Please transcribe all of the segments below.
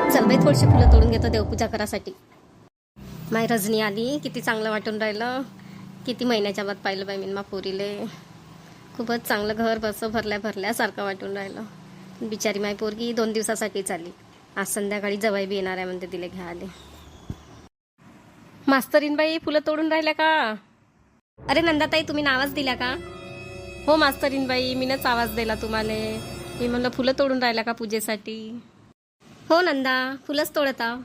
चल बाई थोडीशी फुलं तोडून घेतो देवपूजा करासाठी. माय रजनी आली, किती चांगलं वाटून राहिलं. किती महिन्याच्या बाद पाहिलं बाई मी पोरीले. खूपच चांगलं घर बस भरल्यासारखं वाटून राहिलं. बिचारी माय पोरगी 2 दिवसासाठीच आली. आज संध्याकाळी जवाई बी येणार आहे म्हणते तिला घ्यायला. मास्तरीन बाई फुलं तोडून राहिल्या का? अरे नंदाताई तुम्ही आवाज दिला का? हो मास्तरीन बाई मीनच आवाज दिला तुम्हाला. मी म्हणलं फुलं तोडून राहिल्या का पूजेसाठी? हो नंदा फुलंच तोडत आहो.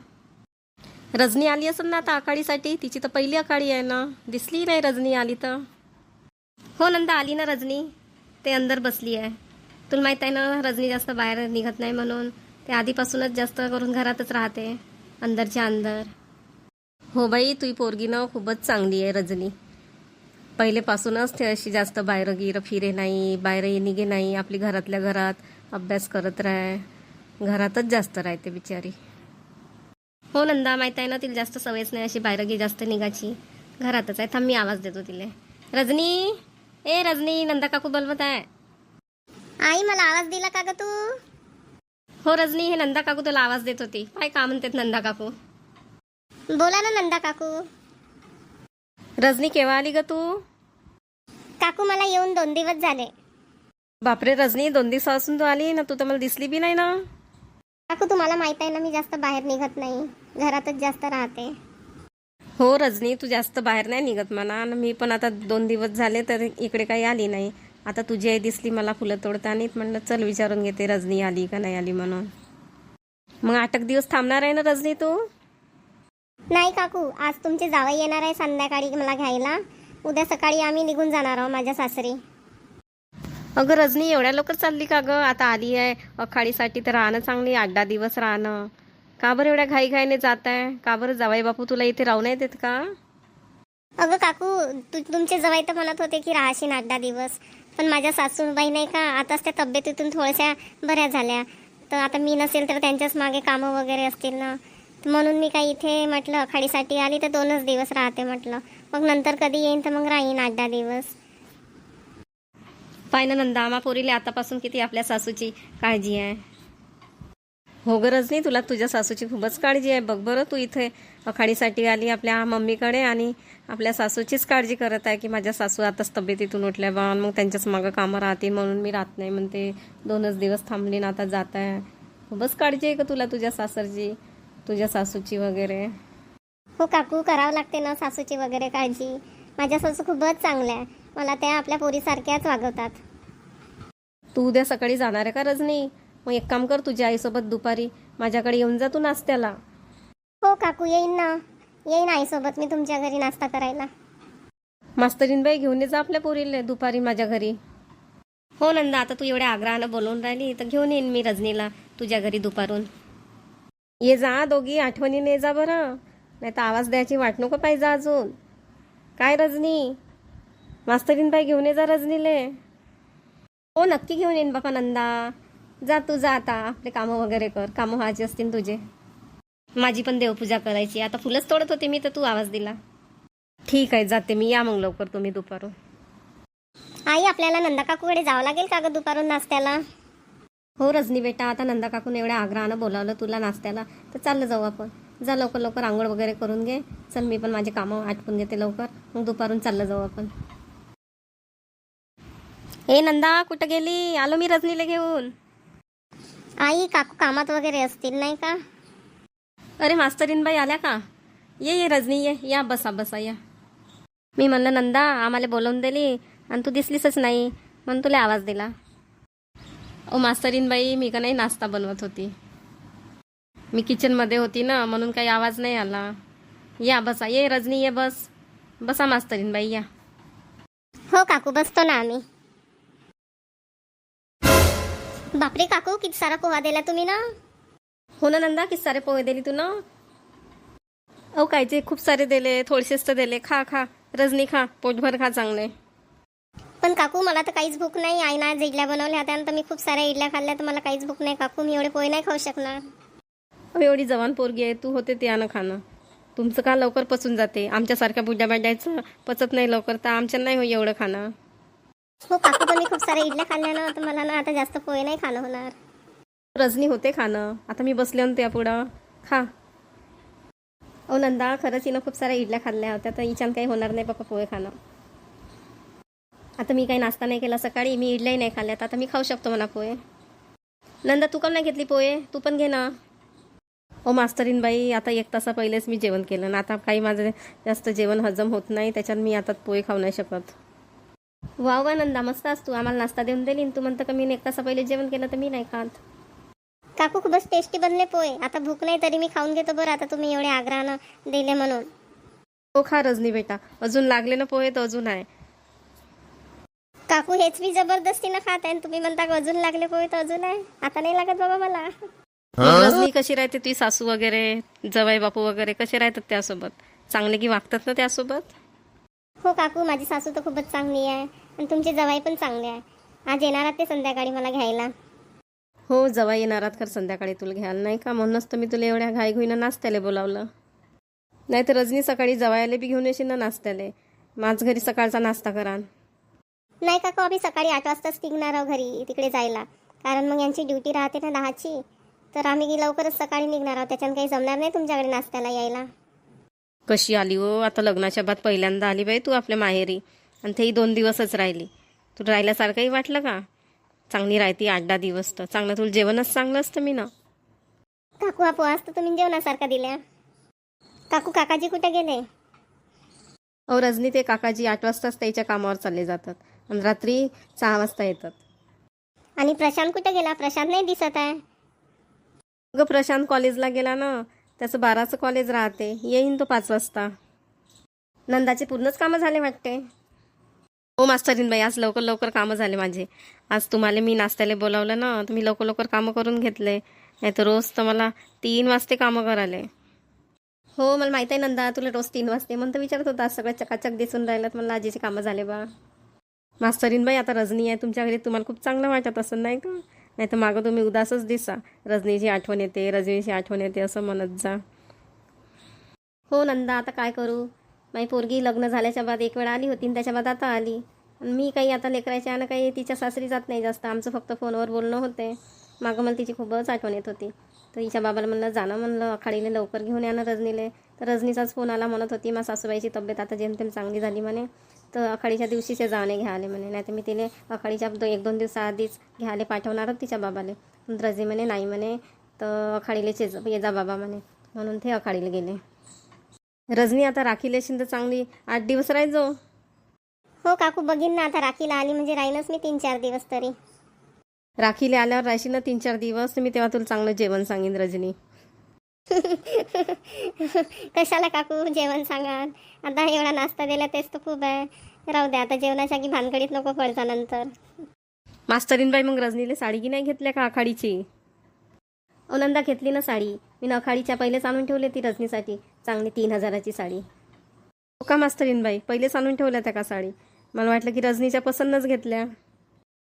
रजनी आली असेल ना आता आकाडीसाठी. तिची तर पहिली आकाडी आहे ना. दिसली नाही रजनी आली तर. हो नंदा आली ना रजनी. ते अंदर बसली आहे. तुला माहीत आहे ना रजनी जास्त बाहेर निघत नाही म्हणून. ते आधीपासूनच जास्त करून घरातच राहते अंदरच्या अंदर. हो बाई तुही पोरगी ना खूपच चांगली आहे रजनी. पहिलेपासूनच ते अशी जास्त बाहेर गिर फिरे नाही, बाहेर निघे नाही. आपली घरातल्या घरात अभ्यास करत राहे. घरातच जास्त राहते बिचारी. हो नंदा माहीत आहे ना तिला जास्त सवयच नाही अशी बाहेर गी जास्त निघायची. घरातच आहे. थांब मी आवाज देतो तिला. रजनी ए रजनी नंदा काकू बोलवत आहे. आई मला आवाज दिला का ग तू? हो रजनी हे नंदा काकू तुला आवाज देत होती. काय का म्हणतात नंदा काकू? बोला ना नंदा काकू. रजनी केव्हा आली ग तू? काकू मला येऊन 2 दिवस झाले. बापरे रजनी 2 दिवसापासून तू आली ना. तू तर मला दिसली बी नाही ना. काकू तुम्हाला माहित आहे ना मी जास्त बाहेर निघत नाही. घरातच जास्त राहते. हो रजनी तू जास्त बाहेर नाही निघत म्हणा. मी पण आता 2 दिवस झाले तर इकडे काही आली नाही. आता तुझी आई दिसली मला फुलं तोडताना. म्हणलं चल विचारून घेते रजनी आली का नाही आली म्हणून. मग 8 दिवस थांबणार आहे ना रजनी तू? नाही काकू आज तुमचे जावई येणार आहे संध्याकाळी मला घ्यायला. उद्या सकाळी आम्ही निघून जाणार आहोत माझ्या सासरी. अगं रजनी एवढ्या लवकर चालली का ग? आता आली आहे अखाडीसाठी तर राहणं चांगली 8-10 दिवस राहणं. का बरं एवढ्या घाईघाईने जात आहे? का बरं जावई बापू तुला इथे राहू नाही देत का? अगं काकू तुमचे जावई तर म्हणत होते की राहशील 8-10 दिवस. पण माझ्या सासूबाई नाही का आताच त्या तब्येतीतून थोड्याशा बऱ्या झाल्या. तर आता मी नसेल तर त्यांच्याच मागे कामं वगैरे असतील ना. म्हणून मी काही इथे म्हटलं अखाडीसाठी आली तर 2च दिवस राहते म्हटलं. मग नंतर कधी येईन तर मग राहीन 8-10 दिवस. पाय ना नंदा मा पोरीले आतापासून किती आपल्या सासूची काळजी आहे. हो गरज नाही तुला तुझ्या सासूची खूपच काळजी आहे. बघ बरं तू इथे अखाडीसाठी आली आपल्या मम्मीकडे आणि आपल्या सासूचीच काळजी करत आहे की माझ्या सासू आताच तब्येतीतून उठल्या बा. मग त्यांच्याच मागं कामं राहते म्हणून मी राहत नाही म्हणते. 2च दिवस थांबली ना आता जात आहे. खूपच काळजी आहे का तुला तुझ्या सासरची तुझ्या सासूची वगैरे? हो काकू करावं लागते ना सासूची वगैरे काळजी. माझ्या सासू खूपच चांगल्या आहे. मला त्या आपल्या पोरीसारख्याच वागवतात. तू उद्या सकाळी जाणार आहे का रजनी? मग एक काम कर तुझ्या आईसोबत दुपारी माझ्याकडे येऊन जा तू नाश्त्याला. हो काकू येईन ना. येईन आईसोबत मी तुमच्या घरी नाश्ता करायला. मास्तरीनबाई घेऊन ये जा आपल्या पोरीले दुपारी माझ्या घरी. हो नंदा आता तू एवढ्या आग्रहानं बोलवून राहिली तर घेऊन येईन मी रजनीला तुझ्या घरी दुपारून. ये जा दोघी आठवणीने ये जा बरं. नाही तर आवाज द्यायची वाट नको पाहिजे अजून. काय रजनी मास्तरीनबाई घेऊन ये जा रजनीले. हो नक्की घेऊन येईन बापा नंदा. जा तू जा आता आपले कामं वगैरे कर. कामं व्हायचे असतील तुझे. माझी पण देवपूजा करायची. आता फुलंच तोडत होते मी तर तू आवाज दिला. ठीक आहे जाते मी. या मग लवकर तुम्ही दुपारून. आई आपल्याला नंदा काकूकडे जावं लागेल का ग दुपारून नाश्त्याला? हो रजनी बेटा आता नंदा काकून एवढ्या आग्रहानं बोलावलं तुला नाश्त्याला तर चाललं जाऊ आपण. जा लवकर लवकर आंघोळ वगैरे करून घे. चल मी पण माझे कामं आटपून घेते लवकर. मग दुपारून चाललं जाऊ आपण. ए नंदा कुठं गेली? आलो मी रजनीला घेऊन. आई काकू कामात वगैरे असतील नाही का? अरे मास्तरीनबाई आल्या का? ये रजनी ये. या बसा बसा या. मी म्हणलं नंदा आम्हाला बोलवून दिली आणि तू दिसलीसच नाही म्हणून तुला आवाज दिला. ओ मास्तरीनबाई मी का नाही नाश्ता बनवत होती. मी किचनमध्ये होती ना म्हणून काही आवाज नाही आला. या बसा. ये रजनी ये बस. बसा मास्तरीनबाई या. हो काकू बसतो ना आम्ही. बापरे काकू किती सारा पोहा दिला तुम्ही ना. हो ना नंदा किती सारे पोहे दिली तू ना. अहो कायचे खूप सारे दिले. थोडेसेच तर दिले. खा खा रजनी खा. पोटभर खा चांगले. पण काकू मला तर काहीच भूक नाही. आईना आज इडल्या बनवल्या होत्या तर मी खूप साऱ्या इडल्या खाल्ल्या तर मला काहीच भूक नाही काकू. मी एवढे पोहे नाही खाऊ शकणार. एवढी जवान पोरगी आहे तू होते ते यानं खाणं. तुमचं का लवकर पचून जाते. आमच्यासारख्या बुड्या बाड्याचं पचत नाही लवकर तर आमच्या नाही हो एवढं खाणं. हो काकू पण मी खूप साऱ्या इडल्या खाल्ल्या ना तर मला ना आता जास्त पोहे नाही खाणं होणार. रजनी होते खाणं, आता मी बसले त्या पुढं खा. ओ नंदा, खरंच हिनं खूप साऱ्या इडल्या खाल्ल्या होत्या, तर हिच्यानं काही होणार नाही बाबा पोहे खाणं. आता मी काही नाश्ता नाही केला सकाळी, मी इडल्याही नाही खाल्ल्यात, आता मी खाऊ शकतो म्हणा पोहे. नंदा, तू का नाही घेतली पोहे? तू पण घे ना. ओ मास्तरीन बाई, आता 1 तासा पहिलेच मी जेवण केलं ना, आता काही माझं जास्त जेवण हजम होत नाही, त्याच्यानं मी आता पोहे खाऊ नाही शकत. वा वा नंदा, मस्त असतो, आम्हाला नाश्ता देऊन दिली, तू म्हणतं का मी 1 तासा पहिले जेवण केलं तर मी नाही खात. काकू खूपच टेस्टी बनले पोहे. आता भूक नाही तरी मी खाऊन घेतो बरं, आता तुम्ही एवढे आग्रहानं दिले म्हणून. हो खा रजनी बेटा, अजून लागले ना पोहे तर अजून आहे. काकू हेच मी जबरदस्तीनं खात आहे, तुम्ही म्हणता का अजून लागले पोहे तर अजून आहे. आता नाही लागत बाबा मला. मग रजनी कशी राहते तुझी सासू वगैरे, जवाई बापू वगैरे कसे राहतात त्यासोबत? चांगले की वागतात ना त्यासोबत? हो काकू, माझी सासू तर खूपच चांगली आहे आणि तुमचे जवाई पण चांगले आहे. आज येणार ते संध्याकाळी मला घ्यायला. हो, जवाई येणारात कर संध्याकाळी तुला घ्यायला, नाही का? म्हणूनच तर मी तुला एवढ्या घाईघुईनं नाश्त्याला बोलावलं. नाही तर रजनी सकाळी जवायला बी घेऊन येशील ना नाश्त्याला. माझ घरी सकाळचा नाश्ता करा. नाही काकू, आम्ही सकाळी 8 वाजताच निघणार आहोत घरी तिकडे जायला, कारण मग यांची ड्युटी राहते ना 10ची, तर आम्ही लवकरच सकाळी निघणार आहोत. त्याच्यानं काही जमणार नाही तुमच्याकडे नाश्त्याला यायला. कशी आली हो? आता लग्नाच्या बाद पहिल्यांदा आली बाई तू आपल्या माहेरी, आणि तेही 2 दिवसच राहिली. तू राहिल्यासारखंही वाटलं का? चांगली राहती 8-10 दिवस तर चांगलं, तुला जेवणच चांगलं असतं मी ना. काकू हा पोहाच तर तुम्ही जेवणासारखा दिल्या. काकू काकाजी कुठे गेले? अहो रजनी, ते काकाजी 8 वाजताच त्याच्या कामावर चालले जातात आणि रात्री 6 वाजता येतात. आणि प्रशांत कुठे गेला? प्रशांत नाही दिसत आहे. अगं प्रशांत कॉलेजला गेला ना, त्याचं 12चं कॉलेज राहते, येईन तो 5 वाजता. नंदाचे पूर्णच कामं झाले वाटते. हो मास्तरीन बाई, आज लवकर लवकर कामं झाले माझे. आज तुम्हाला मी नाश्त्याला बोलावलं ना, तर मी लवकर लवकर कामं करून घेतले, नाही तर रोज तर मला 3 वाजते कामं करायला. हो मला माहीत आहे नंदा, तुला रोज 3 वाजते म्हणून तर विचारत होता. सगळं चकाचक दिसून राहिलं, तर मला आजीचे कामं झाले बा. मास्तरीन बाई, आता रजनी आहे तुमच्या घरी, तुम्हाला खूप चांगलं वाटत असं नाही का? नाही तर मागं तुम्ही उदासच दिसा, रजनीची आठवण येते, रजनीची आठवण येते असं म्हणत जा. हो नंदा, आता काय करू? माझी पोरगी लग्न झाल्याच्या बाद 1 वेळा आली होती आणि त्याच्या बाद आता आली. आणि मी काही आता लेकरायच्या आणि काही तिच्या सासरी जात नाही जास्त, आमचं फक्त फोनवर बोलणं होते. मागं मला तिची खूपच आठवण येत होती, तर हिच्या बाबाला म्हणलं जाणं, म्हणलं आखाडीने लवकर घेऊन या ना रजनीले. तर रजनीचाच फोन आला, म्हणत होती माझ्या सासूबाईची तब्येत आता जेमतेम चांगली झाली म्हणे, तर आखाडीच्या दिवशीच जाणे घ्यायला म्हणे, नाही तर मी तिने आखाडीच्या 1-2 दिवसाआधीच घ्यायला पाठवणार तिच्या बाबाले. पण रजनी म्हणे नाही म्हणे, तर आखाडीलेच ये जा बाबा म्हणे, म्हणून ते आखाडीला गेले. रजनी, आता राखीला येशील तर चांगली 8 दिवस राहायचो. हो काकू, बघीन ना, आता राखीला आली म्हणजे राहीनच मी 3-4 दिवस तरी. राखीला आल्यावर राहशील ना 3-4 दिवस, तर मी तेव्हा तुला चांगलं जेवण सांगेन रजनी. कशाला काकू जेवण सांगा? आता एवढा नाश्ता दिला तेच तर खूप आहे. राहू द्या, आता जेवणाच्या की भानगडीत नको पडता नंतर. मास्तरीन बाई, मग रजनीला साडी की नाही घेतल्या का आखाडीची? नंदा घेतली ना साडी मी, आखाडीच्या पहिलेच आणून ठेवली ती रजनीसाठी, चांगली 3,000ची साडी. हो का मास्तरीन बाई, पहिलेच आणून ठेवल्या त्या का साडी? मला वाटलं की रजनीच्या पसंतच घेतल्या.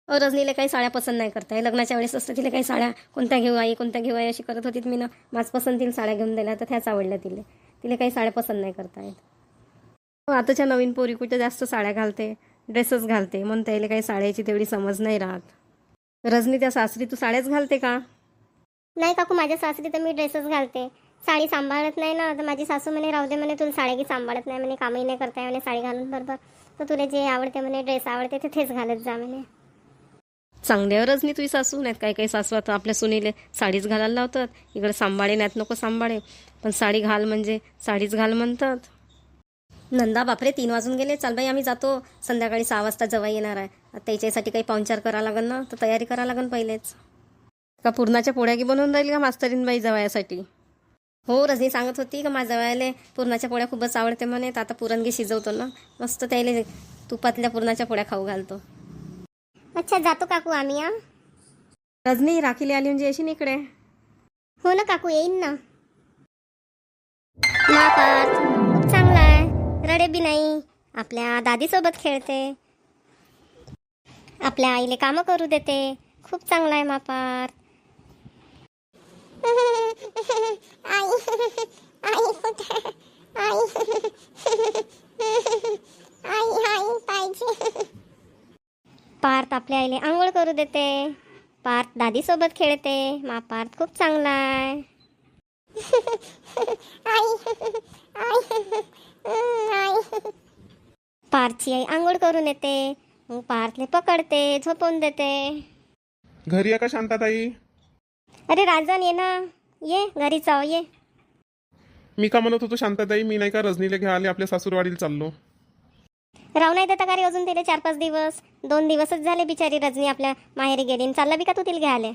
रजनीला काही साड्या पसंत नाही करताय, लग्नाच्या वेळेस असतं तिला काही साड्या कोणत्या घेऊ आई कोणत्या घेऊ आई अशी करत होती मी ना, माझ पसंतीला साड्या घेऊन दिल्या तर त्याच आवडल्या तिला काही साड्या पसंत नाही करतायत. आताच्या नवीन पोरी कुठे जास्त साड्या घालते, ड्रेसच घालते, म्हणून त्याला काही साड्याची तेवढी समज नाही राहत. रजनी, त्या सासरी तू साड्याच घालते का? नाही काकू, माझ्या सासरी तर मी ड्रेसच घालते, साडी सांभाळत नाही ना. तर माझी सासू म्हणे राहू दे म्हणे, तुला साड्या की सांभाळत नाही म्हणे, कामही नाही करताय म्हणे साडी घालून बरोबर, तर तुला जे आवडते म्हणे ड्रेस आवडते ते तेच घालत जा म्हणे. चांगल्यावर रजनी तुझी सासू, नाहीत काही काही सासू आता आपल्या सुनीले साडीच घालायला लावतात, इकडे सांभाळे नाहीत नको सांभाळे, पण साडी घाल म्हणजे साडीच घाल म्हणतात. नंदा, बापरे 3 वाजून गेले, चाल बाई आम्ही जातो, संध्याकाळी 6 वाजता जवाई येणार आहे. आता त्याच्यासाठी काही पाहुणचार करावं लागेल ना, तर तयारी करावं लागेल पहिलेच. का पुरणाच्या पोळ्या की बनवून राहील का मास्तरीन बाई जवायासाठी? हो, रजनी सांगत होती का माझ्या जवायला पुरणाच्या पोळ्या खूपच आवडते म्हणे, तर आता पुरणगी शिजवतो ना मस्त, त्याला तुपातल्या पुरणाच्या पोळ्या खाऊ घालतो. अच्छा, जातो काकू आम्ही. रजनी, राखीला आली म्हणजे येशील इकडे? हो ना काकू, येईन ना. पार्थ खूप चांगला आहे, रडे बी नाही, आपल्या दादीसोबत खेळते, आपल्या आईले कामं करू देते, खूप चांगला आहे पार्थ. आई आई कुठे? आई आई पाहिजे. पार्थ आपल्या आईले आंघोळ करू देते, पार्थ दादीसोबत खेळते. मा पार्थ खूप चांगला आहे. पार्थची आई आंघोळ करून येते, मग पार्थले पकडते, झोपवून देते. घरी आहे का शांताताई? अरे राजन ये ना, ये घरी जाऊ ये. मी का म्हणत होतो शांताताई, मी नाही का रजनीला घ्यायला आपल्या सासूरवाडीला चाललो. राव नाही देता का रे अजून तिथे 4-5 दिवस? 2 दिवसच झाले बिचारी रजनी आपल्या माहेरी गेली. आणि चालला बी का तू तिला घ्यायला?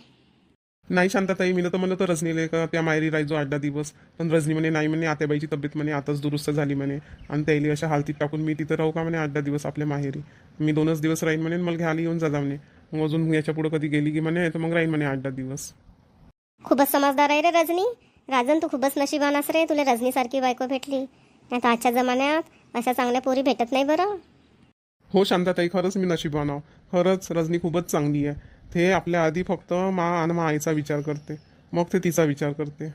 नाही शांताताई, मी तर म्हणत रजनीला का त्या माहेरी राहायचो 8-10 दिवस, पण रजनी म्हणे नाही म्हणे, आत्याबाईची तब्येत म्हणे आताच दुरुस्त झाली म्हणे, आणि त्याला अशा हालतीत टाकून मी तिथं राहू का म्हणे 8-10 दिवस आपल्या माहेरी. मी 2च दिवस राहीन म्हणे, मला घ्यायला येऊन जा म्हणे. मग अजून याच्या पुढे कधी गेली की म्हणे तर मग राहीन म्हणे 8-10 दिवस. खूपच समजदार आहे रे रजनी. राजन तू खूपच नशिबान आहेस रे, तुला रजनीसारखी बायको भेटली. नाही तर आजच्या जमान्यात अशा चांगल्या पोरी भेटत नाही बरं. हो शांताताई, खरंच मी नशिबान आहो. खरंच रजनी खूपच चांगली आहे. ते आपल्या आधी फक्त मा आणि मा आईचा विचार करते, मग ते तिचा विचार करते.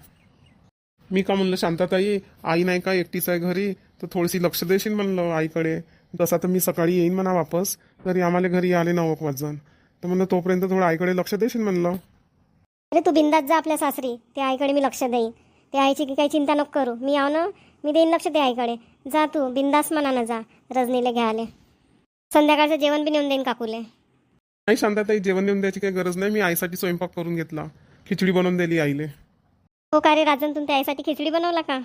मी का म्हणलं शांताताई, आई नाही का एकटीच आहे घरी, तर थोडीशी लक्ष देशील म्हणलं आईकडे. तसा तर मी सकाळी येईन म्हणा वापस, तरी आम्हाला घरी आले 9 वाजून, तर म्हणलं तोपर्यंत थोडं आईकडे लक्ष देशील म्हणलं. अरे तू बिंदात जा आपल्या सासरी, त्या आईकडे मी लक्ष देईन. त्या आईची की काही चिंता नको करू, मी आव ना, मी देईन लक्ष त्या आईकडे. जा तू बिंदास मनानं जा रजनीला घ्यायला. संध्याकाळचं जेवण बी नेऊन देईन काकूले. नाही शांताताई, जेवण देऊन द्यायची काही गरज नाही, मी आईसाठी स्वयंपाक करून घेतला, खिचडी बनवून दिली आईले. हो का रे राजन, तुम्ही त्या आईसाठी खिचडी बनवला का?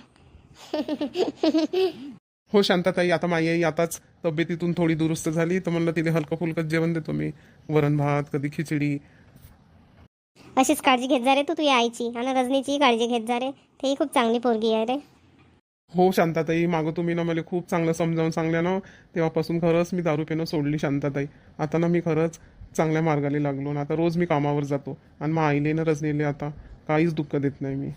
हो शांताताई, आता माई आई आताच तब्येतीतून थोडी दुरुस्त झाली, तर म्हणलं तिला हलकं फुलकं जेवण देतो मी, वरण भात, कधी खिचडी. अशीच काळजी घेत जा रे तू तुझ्या आईची, आणि रजनीचीही काळजी घेत जा रे, तेही खूप चांगली पोरगी आहे रे. हो शांताताई, मागं तुम्ही ना मला खूप चांगलं समजावून सांगल्या ना, तेव्हापासून खरंच मी दारू पिणं सोडली शांताताई. आता ना मी खरंच चांगल्या मार्गाला लागलो ना, आता रोज मी कामावर जातो, आणि मग आईले ना रजनीले आता काहीच दुःख देत नाही मी.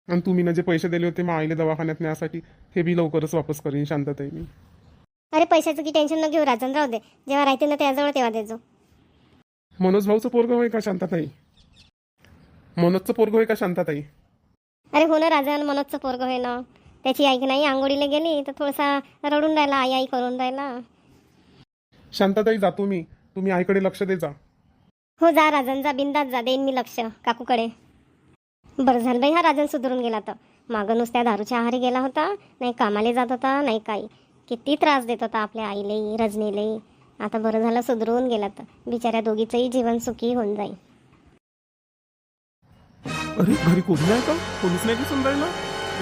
आणि तुम्ही ना जे पैसे दिले होते मग आईले दवाखान्यात नेण्यासाठी, हे बी लवकरच वापस करीन शांताताई मी. अरे पैशाचं की टेन्शन न घेऊ राजन, राहू दे, जेव्हा राहते ना त्याजवळ तेव्हा देजो. मनोज भाऊचं पोरगं होय का शांताताई? मनोजचं पोरगं होय का शांताताई? अरे हो ना राजन, मनोजचं पोरगं होय ना. त्याची आई नाही आंघोळीला गेली तर थोडासा रडून राहिला, आई आई करून राहिला. शांताताई जातो मी, तुम्ही आईकडे लक्ष दे जा. हो जा राजन, जा बिंदात जा, देईन मी लक्ष काकूकडे. बरं झालं बाई हा राजन सुधरून गेला. तर मागं नुसत्या दारूच्या आहारी गेला होता, नाही कामाला जात होता नाही काही, किती त्रास देत होता आपल्या आईलाही रजनीलाही. आता बरं झालं सुधरून गेला, तर बिचाऱ्या दोघीचंही जीवन सुखी होऊन जाईल. अरे घरी कोणी नाही का? कोणीच नाही दिसून राहिलं.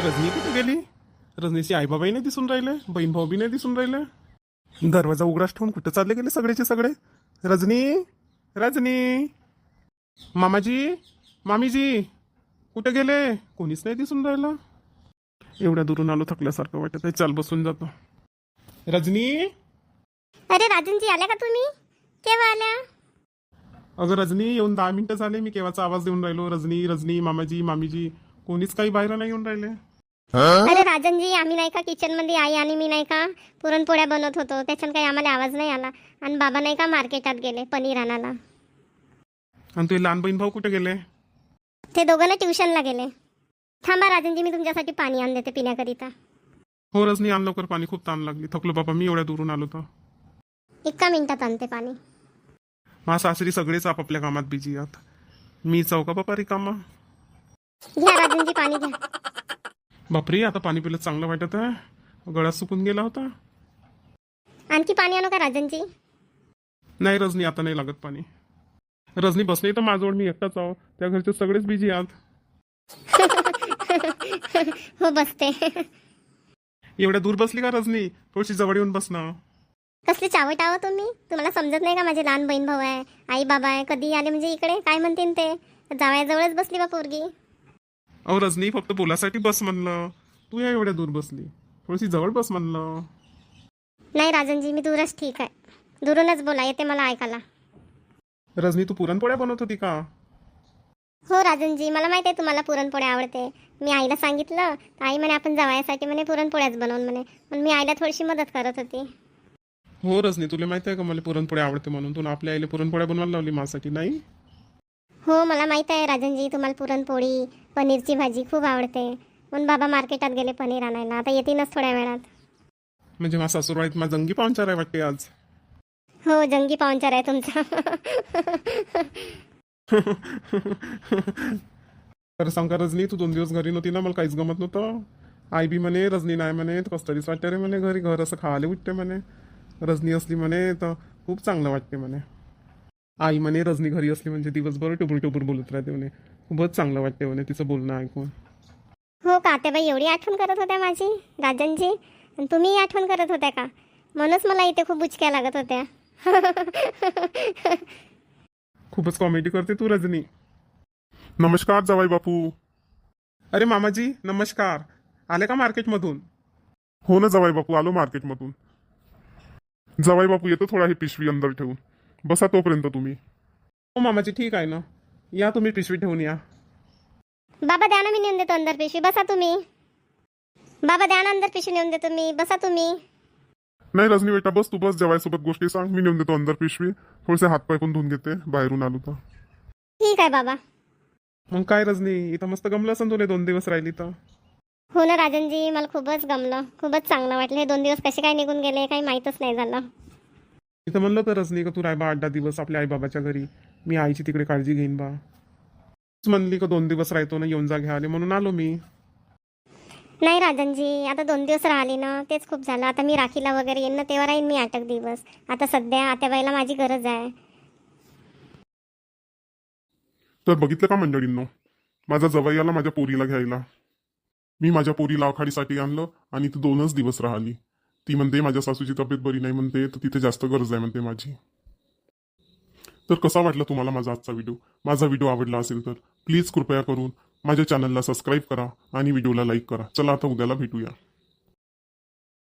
रजनी कुठे गेली? रजनीची आई बाबाही नाही दिसून राहिले, बहीण भाऊ बी नाही दिसून राहिले. दरवाजा उघडाच ठेवून कुठं चालले गेले सगळेचे सगळे? रजनी, रजनी, मामाजी, मामीजी कुठे गेले? कोणीच नाही दिसून राहिलं. एवढ्या दुरून आलो, थकल्यासारखं वाटत आहे, चाल बसून जातो. रजनी, अरे राजनजी आल्या का तुम्ही? केव्हा आल्या? अगं रजनी, येऊन 10 मिनिटं झाले, मी केव्हाचा आवाज देऊन राहिलो, रजनी रजनी, मामाजी मामीजी, कोणीच काही बाहेर नाही येऊन राहिले. अरे राजनजी, आम्ही नाही का किचन मध्ये, आई आणि मी नाही का पुरणपोळ्या बनवत होतो, त्याच्यानं काही आम्हाला आवाज नाही आला. आणि बाबा नाही का मार्केटात गेले पनीर आणायला. आणि तुझे लहान बहीण भाऊ कुठे गेले? ते दोघं ना ट्युशनला गेले. थांबा राजनजी, मी तुमच्यासाठी पाणी आणून देते पिण्याकरिता. हो रजनी, आण लवकर पाणी, खूप ताण लागली, थकलो बाबा मी एवढ्या दुरून आलो तर. 1 मिनिटात आणते पाणी. मा सासरी सगळेच आपापल्या कामात बिझी आहात, मी चौका बापा रिकामा. घ्या राजनजी पाणी घ्या. बापरे, आता पाणी पिलं चांगलं वाटत आहे, गळा सुकून गेला होता. आणखी पाणी आणू का राजनजी? नाही रजनी, आता नाही लागत पाणी. रजनी बसणे तर माझ्याजवळ, मी एकटाच आहो, त्या घरचे सगळेच बिझी आहात. हो बसते. एवढ्या दूर बसली का रजनी? थोडीशी जवळ येऊन बस ना. कसले चावट आहो तुम्ही, तुम्हाला समजत नाही का माझे लहान बहीण भाऊ आहे, आई बाबा आहे, कधी आले म्हणजे इकडे काय म्हणते ते, जावयाजवळच बसली बा पोरगी. अहो रजनी, फक्त बोलासाठी बस म्हणलं, तू या एवढ्या दूर बसली, थोडीशी जवळ बस म्हणलं. नाही राजनजी, मी दूरच ठीक आहे, दुरूनच बोला, येते मला ऐकायला. रजनी, तू पुरणपोळ्या बनवत होती का? हो राजनजी, मला माहिती आहे तुम्हाला पुरणपोळ्या आवडते. मी आईला सांगितलं तर आई म्हणे आपण जावयासाठी म्हणे पुरणपोळ्याच बनवून म्हणे, पण मी आईला थोडीशी मदत करत होती. हो रजनी, तुला माहिती आहे का मला पुरणपोळ्या आवडते म्हणून, तू आपल्या आईला पुरणपोळ्या बनवायला लावली माझ्यासाठी, नाही? हो मला माहित आहे राजनजी, तुम्हाला पुरणपोळी पनीरची भाजी खूप आवडते, म्हणून बाबा मार्केटात गेले पनीर आणायला, आता येतीनच थोड्या वेळात. म्हणजे माझ्या सासूरवाडीत माझा जंगी पाहुणचार आहे वाटते आज. हो जंगी पाहुणचार आहे तुमचा. तर सांग का रजनी, तू 2 दिवस घरी नव्हती ना, मला काहीच गमत नव्हतं. आई बी म्हणे रजनी नाही म्हणे तर कसं तरीच वाटते रे म्हणे, घरी घर असं खायला उठते म्हणे. रजनी असली म्हणे तर खूप चांगलं वाटते म्हणे. आई म्हणे रजनी घरी असली म्हणजे दिवसभर टुबूर टुबूर बोलत राहते म्हणे, खूपच चांगलं वाटते म्हणे तिचं बोलणं ऐकून. हो का आत्याबाई, एवढी आठवण करत होत्या माझी राजनजी? आणि तुम्हीही आठवण करत होत्या का? म्हणूनच मला इथे खूप बुचक्या लागत होत्या. खूपच कॉमेडी करते तू रजनी. नमस्कार जावाई बापू. अरे मामाजी नमस्कार, आले का मार्केटमधून? हो ना जावाई बापू, आलो मार्केटमधून. जावाई बापू येतो थोडा, ही पिशवी अंदर ठेवून बसा तोपर्यंत तुम्ही. हो मामाजी ठीक आहे ना, या तुम्ही पिशवी ठेवून या. बाबा द्या ना, मी नेऊन देतो अंदर पिशवी, बसा तुम्ही. बाबा द्या ना अंदर पिशवी नेऊन देतो मी, बसा तुम्ही. नाही रजनी बेटा बस, तू बस, जेवायसोबत गोष्टी सांग, मी नेऊन देतो अंदर पिशवी. थोडेसे हातपाय पण धुवून घेते, बाहेरून आलो तर. ठीक आहे बाबा. मग काय रजनी, इथं मस्त गमलं असं तुला 2 दिवस राहिली तर. हो ना राजनजी, मला खूपच गमलं, खूपच चांगलं वाटलं. हे 2 दिवस कसे काय निघून गेले काही माहीतच नाही झालं. इथं म्हणलं तर रजनी का तू राय बा 8-10 दिवस आपल्या आईबाबाच्या घरी, मी आईची तिकडे काळजी घेईन बा. तूच म्हणली का 2 दिवस राहतो ना, येऊन जा घ्यायला, म्हणून आलो मी. नाही राजनजी, आता 2 दिवस राहिली ना तेच खूप झालं. आता मी राखीला वगैरे येईन ना तेव्हा राहीन मी 8 दिवस. आता सध्या आत्याबाईला माझी गरज आहे. तर बघितलं का मंडळींनो, माझा जवळ आला माझ्या पोरीला घ्यायला. मी माझ्या पोरीला आखाडीसाठी आणलं आणि ती 2च दिवस राहिली. ती म्हणते माझ्या सासूची तब्येत बरी नाही म्हणते, तर तिथे जास्त गरज आहे म्हणते माझी. तर कसा वाटला तुम्हाला माझा आजचा व्हिडिओ? माझा व्हिडिओ आवडला असेल तर प्लीज कृपया करून माझ्या चॅनलला सबस्क्राईब करा आणि व्हिडिओला लाईक करा. चला आता उद्याला भेटूया.